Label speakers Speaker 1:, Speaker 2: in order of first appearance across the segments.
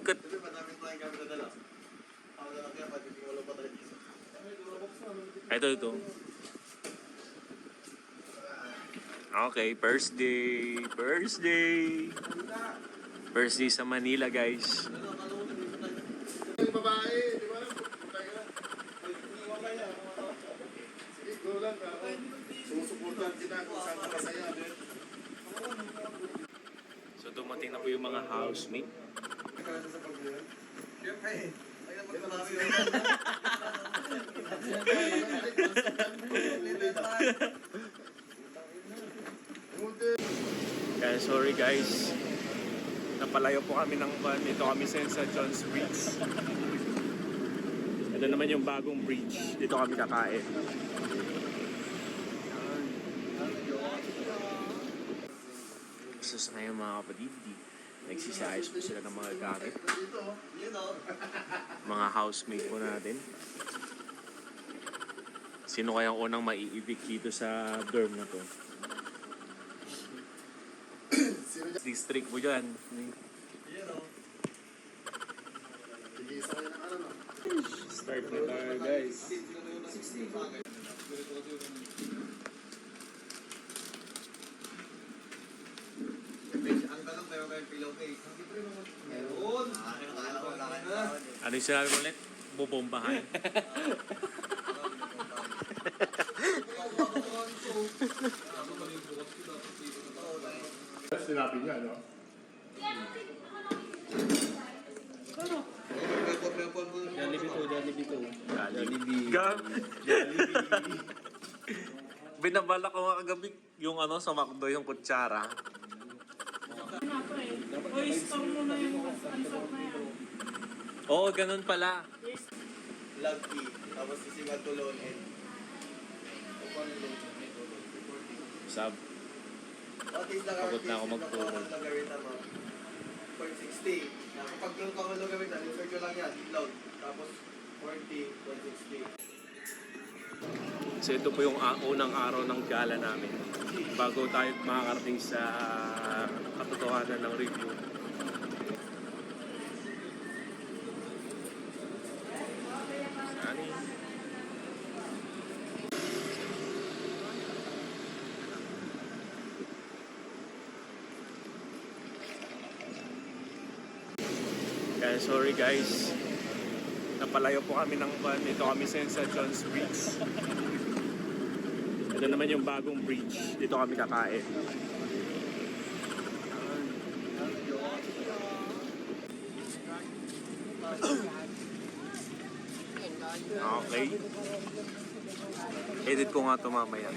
Speaker 1: kat. Ito. Okay, first day. First day sa Manila, guys.
Speaker 2: Yung babae, di ba? Sige, go lang. Sumusuportahan kita kung saan ka masaya.
Speaker 1: So dumating na po yung mga housemate. Kaya sorry guys, napalayo po kami ng van. Ito kami sa John's Bridge. Ito naman yung bagong bridge. Dito kami kakain. Sus ngayon mga kapatid, nagsisayos po sila ng mga gamit. Mga housemate po natin. Sino kayang unang maiibig dito sa dorm na to? District po dyan. Start na tayo guys.
Speaker 3: Ang tanong, meron kayong pillowcase? Meron.
Speaker 1: Ano yung sinabi mo ulit? Bubombahan.
Speaker 2: Sinabi niya, no?
Speaker 3: Jollibee to.
Speaker 1: Jollibee. Binabala ko nga kagabi yung sa McDo, yung kutsara.
Speaker 4: Oyster mo na yung answer na yan.
Speaker 1: Oo, ganun pala.
Speaker 3: Love key. Tapos sisigat tulon and...
Speaker 1: Sab. Pagod na ako magturo.
Speaker 3: For 60. Kapag tulong ka ng logarita, insert nyo lang yan. Load. Tapos 40, 160.
Speaker 1: So ito po yung unang araw ng gala namin. Bago tayo makakarating sa katotohanan ng review. Sani? Kaya sorry guys, napalayo po kami ng van. Ito kami sa John's Bridge. Ito naman yung bagong bridge. Dito kami kakain. Okay. Edit ko nga ito mamaya.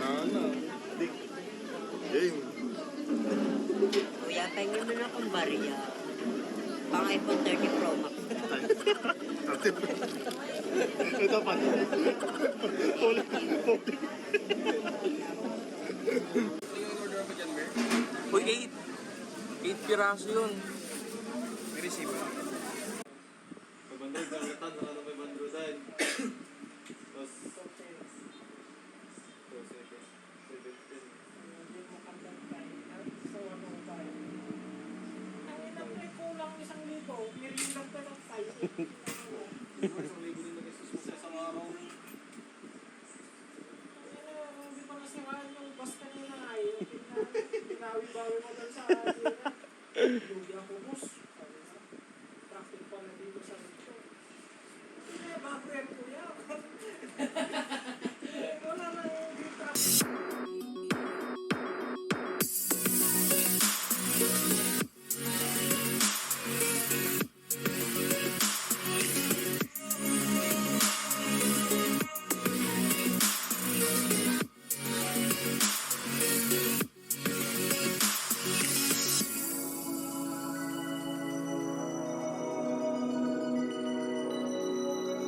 Speaker 2: Nana. Game.
Speaker 5: Kuya, pahingin mo na akong barya. Pang iPhone 30 Pro Max.
Speaker 2: Ito pa.
Speaker 1: Uy, 8 piraso yun.
Speaker 3: May receiver.